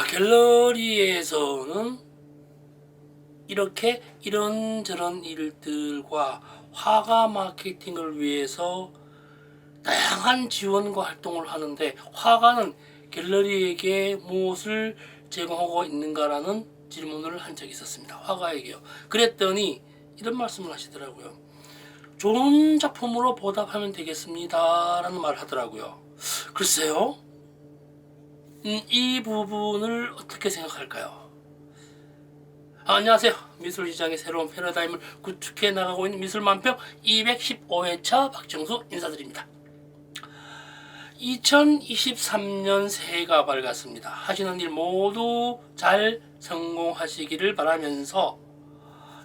갤러리에서는 이렇게 이런저런 일들과 화가 마케팅을 위해서 다양한 지원과 활동을 하는데, 화가는 갤러리에게 무엇을 제공하고 있는가라는 질문을 한 적이 있었습니다. 화가에게요. 그랬더니 이런 말씀을 하시더라고요. 좋은 작품으로 보답하면 되겠습니다 라는 말을 하더라고요. 글쎄요, 이 부분을 어떻게 생각할까요? 안녕하세요. 미술시장의 새로운 패러다임을 구축해 나가고 있는 미술만평 215회차 박정수 인사드립니다. 2023년 새해가 밝았습니다. 하시는 일 모두 잘 성공하시기를 바라면서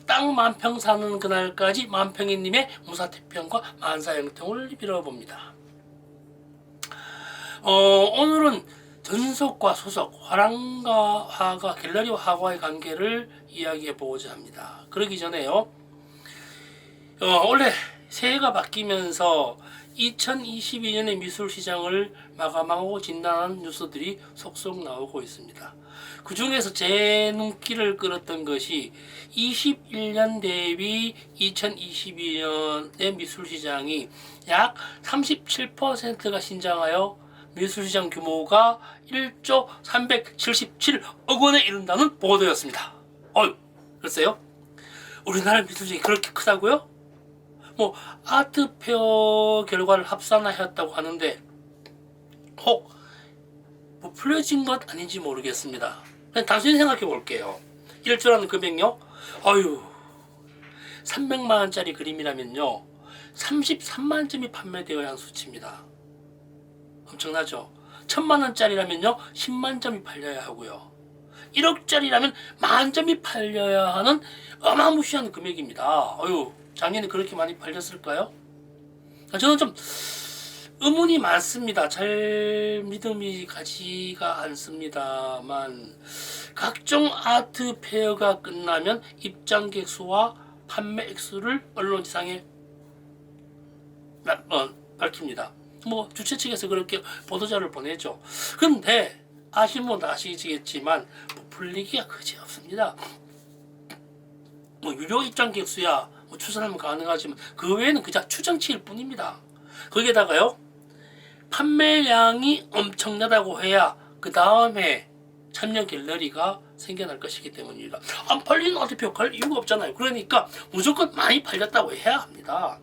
땅 만평 사는 그날까지 만평이님의 무사태평과 만사형통을 빌어봅니다. 오늘은 전속과 소속, 화랑과 화가, 갤러리와 화가의 관계를 이야기해 보고자 합니다. 그러기 전에요, 원래 새해가 바뀌면서 2022년의 미술시장을 마감하고 진단한 뉴스들이 속속 나오고 있습니다. 그 중에서 제 눈길을 끌었던 것이 21년 대비 2022년의 미술시장이 약 37%가 신장하여 미술시장 규모가 1조 377억 원에 이른다는 보도였습니다. 글쎄요? 우리나라 미술시장이 그렇게 크다고요? 아트페어 결과를 합산하였다고 하는데 혹 풀려진 것 아닌지 모르겠습니다. 그냥 단순히 생각해 볼게요. 1조라는 금액요? 300만원짜리 그림이라면요 33만 점이 판매되어야 하는 수치입니다. 엄청나죠? 1000만원짜리라면요 10만 점이 팔려야 하고요, 1억짜리라면 만점이 팔려야 하는 어마무시한 금액입니다. 작년에 그렇게 많이 팔렸을까요? 저는 좀 의문이 많습니다. 잘 믿음이 가지가 않습니다만, 각종 아트 페어가 끝나면 입장객 수와 판매 액수를 언론지상에 밝힙니다. 주최 측에서 그렇게 보도자를 보내죠. 근데 아시는 분도 아시겠지만 풀리기가 그지없습니다. 유료 입장객 수야 추산하면 가능하지만 그 외에는 그저 추정치일 뿐입니다. 거기에다가요, 판매량이 엄청나다고 해야 그 다음에 참여 갤러리가 생겨날 것이기 때문입니다. 안 팔리는 아트페어 갈 이유가 없잖아요. 그러니까 무조건 많이 팔렸다고 해야 합니다.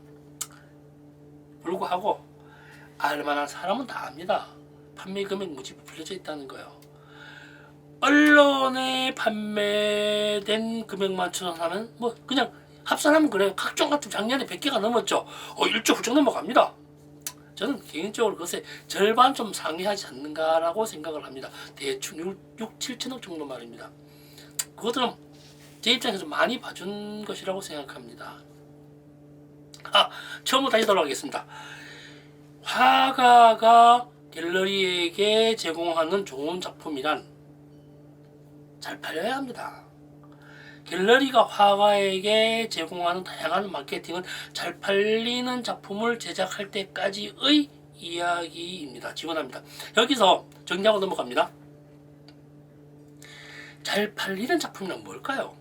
불구하고 알만한 사람은 다 압니다. 판매 금액 무지 부풀려져 있다는 거예요. 언론에 판매된 금액만 추산하면 그냥 합산하면 그래요. 각종 같은 작년에 100개가 넘었죠. 1조 훌쩍 넘어갑니다. 저는 개인적으로 그것의 절반 좀 상회하지 않는가라고 생각을 합니다. 대충 6, 7천억 정도 말입니다. 그것들은 제 입장에서 많이 봐준 것이라고 생각합니다. 처음부터 다시 돌아가겠습니다. 화가가 갤러리에게 제공하는 좋은 작품이란 잘 팔려야 합니다. 갤러리가 화가에게 제공하는 다양한 마케팅은 잘 팔리는 작품을 제작할 때까지의 이야기입니다. 지원합니다. 여기서 정리하고 넘어갑니다. 잘 팔리는 작품이란 뭘까요?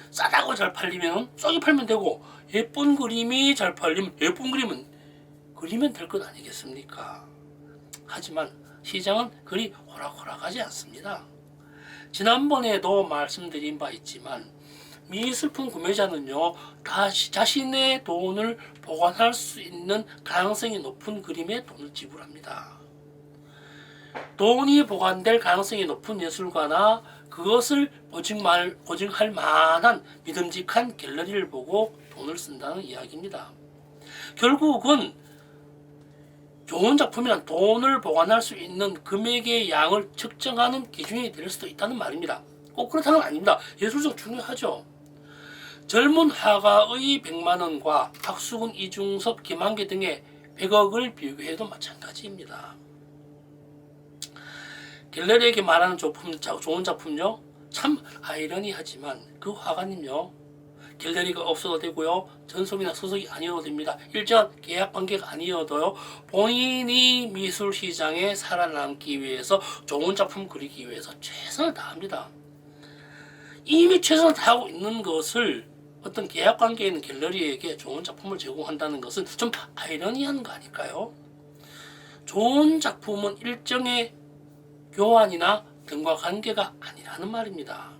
싸다고 잘 팔리면 싸게 팔면 되고, 예쁜 그림이 잘 팔리면 예쁜 그리면 될 것 아니겠습니까? 하지만 시장은 그리 호락호락하지 않습니다. 지난번에도 말씀드린 바 있지만 미술품 구매자는요 자신의 돈을 보관할 수 있는 가능성이 높은 그림에 돈을 지불합니다. 돈이 보관될 가능성이 높은 예술가나 그것을 보증할 만한 믿음직한 갤러리를 보고 돈을 쓴다는 이야기입니다. 결국은 좋은 작품이란 돈을 보관할 수 있는 금액의 양을 측정하는 기준이 될 수도 있다는 말입니다. 꼭 그렇다는 건 아닙니다. 예술적 중요하죠. 젊은 화가의 100만원과 박수근, 이중섭, 김한계 등의 100억을 비교해도 마찬가지입니다. 갤러리에게 말하는 좋은 작품요, 참 아이러니하지만 그 화가님요 갤러리가 없어도 되고요. 전속이나 소속이 아니어도 됩니다. 일정한 계약 관계가 아니어도요. 본인이 미술 시장에 살아남기 위해서 좋은 작품 그리기 위해서 최선을 다합니다. 이미 최선을 다하고 있는 것을 어떤 계약 관계에 있는 갤러리에게 좋은 작품을 제공한다는 것은 좀 아이러니한 거 아닐까요? 좋은 작품은 일정의 교환이나 등과 관계가 아니라는 말입니다.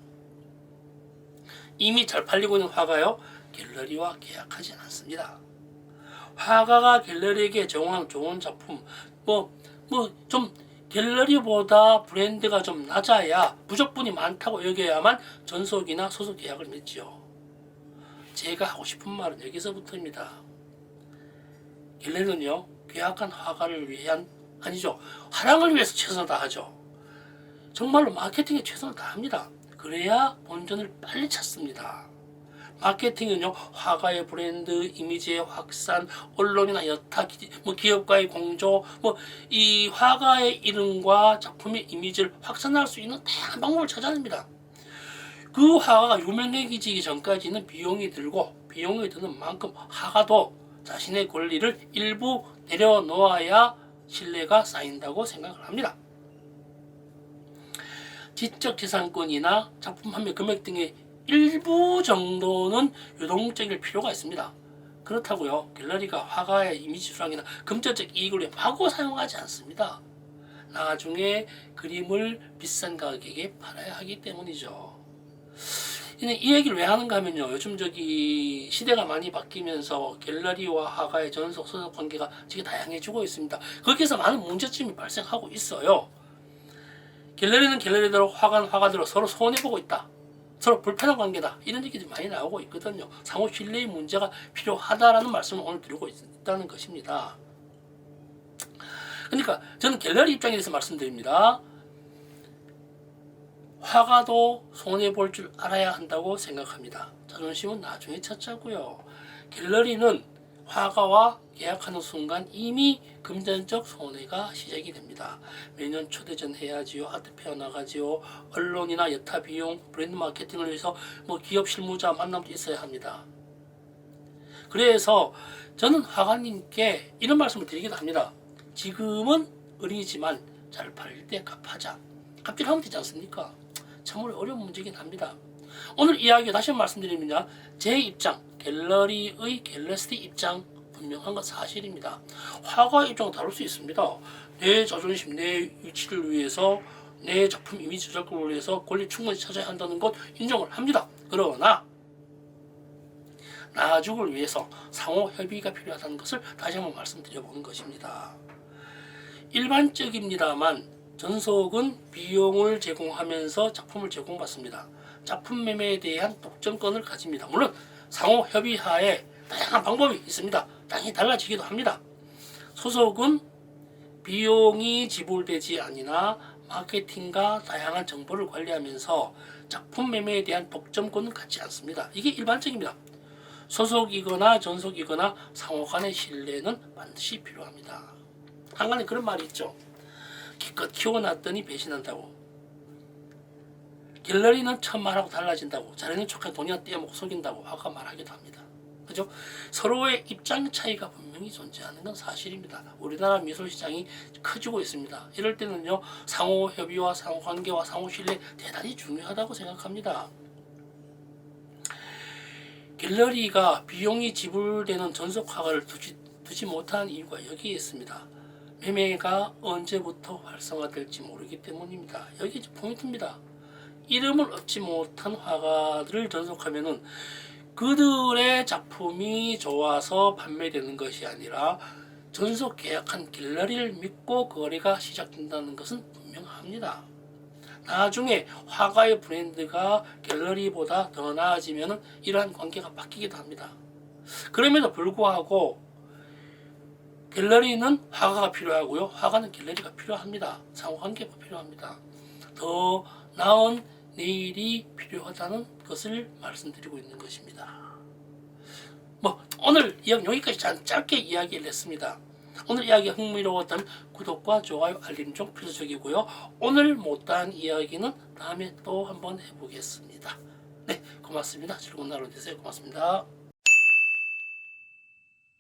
이미 잘 팔리고 있는 화가요, 갤러리와 계약하지 않습니다. 화가가 갤러리에게 제공한 좋은 작품, 좀 갤러리보다 브랜드가 좀 낮아야 부적분이 많다고 여겨야만 전속이나 소속 계약을 맺지요. 제가 하고 싶은 말은 여기서부터입니다. 갤러리는요, 계약한 화가를 위한, 아니죠, 화랑을 위해서 최선을 다하죠. 정말로 마케팅에 최선을 다합니다. 그래야 본전을 빨리 찾습니다. 마케팅은요, 화가의 브랜드 이미지의 확산, 언론이나 여타 기업과의 공조, 이 화가의 이름과 작품의 이미지를 확산할 수 있는 다양한 방법을 찾아냅니다. 그 화가가 유명해지기 전까지는 비용이 들고, 비용이 드는 만큼 화가도 자신의 권리를 일부 내려놓아야 신뢰가 쌓인다고 생각을 합니다. 지적재산권이나 작품 판매 금액 등의 일부 정도는 유동적일 필요가 있습니다. 그렇다고요, 갤러리가 화가의 이미지 수락이나 금전적 이익을 위해 마구 사용하지 않습니다. 나중에 그림을 비싼 가격에 팔아야 하기 때문이죠. 이 얘기를 왜 하는가 하면요, 요즘 시대가 많이 바뀌면서 갤러리와 화가의 전속 소속 관계가 되게 다양해지고 있습니다. 거기에서 많은 문제점이 발생하고 있어요. 갤러리는 갤러리대로, 화가는 화가대로 서로 손해보고 있다, 서로 불편한 관계다, 이런 얘기들이 많이 나오고 있거든요. 상호 신뢰의 문제가 필요하다라는 말씀을 오늘 드리고 있다는 것입니다. 그러니까 저는 갤러리 입장에 대해서 말씀드립니다. 화가도 손해볼 줄 알아야 한다고 생각합니다. 자존심은 나중에 찾자고요. 갤러리는 화가와 계약하는 순간 이미 금전적 손해가 시작이 됩니다. 매년 초대전 해야지요, 아트페어 나가지요, 언론이나 여타 비용, 브랜드 마케팅을 위해서 기업 실무자 만남도 있어야 합니다. 그래서 저는 화가님께 이런 말씀을 드리기도 합니다. 지금은 어리지만 잘 팔릴 때 갚하자. 갚기를 하면 되지 않습니까? 참으로 어려운 문제긴 합니다. 오늘 이야기 다시 말씀드립니다. 제 입장, 갤러리의 갤러스티 입장 분명한 건 사실입니다. 화가의 입장은 다를 수 있습니다. 내 자존심, 내 위치를 위해서, 내 작품 이미지 저작권을 위해서 권리 충분히 찾아야 한다는 것 인정을 합니다. 그러나 나중을 위해서 상호 협의가 필요하다는 것을 다시 한번 말씀드려보는 것입니다. 일반적입니다만 전속은 비용을 제공하면서 작품을 제공받습니다. 작품 매매에 대한 독점권을 가집니다. 물론 상호 협의하에 다양한 방법이 있습니다. 당연히 달라지기도 합니다. 소속은 비용이 지불되지 아니나 마케팅과 다양한 정보를 관리하면서 작품 매매에 대한 독점권은 갖지 않습니다. 이게 일반적입니다. 소속이거나 전속이거나 상호 간의 신뢰는 반드시 필요합니다. 한간에 그런 말이 있죠. 기껏 키워놨더니 배신한다고. 갤러리는 처음 말하고 달라진다고. 자네는 촉한 돈이나 떼어먹고 속인다고 화가 말하기도 합니다. 그죠? 서로의 입장 차이가 분명히 존재하는 건 사실입니다. 우리나라 미술 시장이 커지고 있습니다. 이럴 때는요, 상호 협의와 상호 관계와 상호 신뢰 대단히 중요하다고 생각합니다. 갤러리가 비용이 지불되는 전속 화가를 두지 못한 이유가 여기에 있습니다. 매매가 언제부터 활성화될지 모르기 때문입니다. 여기 포인트입니다. 이름을 얻지 못한 화가들을 전속하면은 그들의 작품이 좋아서 판매되는 것이 아니라 전속 계약한 갤러리를 믿고 거래가 시작된다는 것은 분명합니다. 나중에 화가의 브랜드가 갤러리보다 더 나아지면 이러한 관계가 바뀌기도 합니다. 그럼에도 불구하고 갤러리는 화가가 필요하고요, 화가는 갤러리가 필요합니다. 상호관계가 필요합니다. 더 나은 내일이 필요하다는 것을 말씀드리고 있는 것입니다. 오늘 이야기 여기까지 짧게 이야기를 했습니다. 오늘 이야기가 흥미로웠다면 구독과 좋아요, 알림 좀 필수적이고요. 오늘 못다한 이야기는 다음에 또 한번 해보겠습니다. 네, 고맙습니다. 즐거운 하루 되세요. 고맙습니다.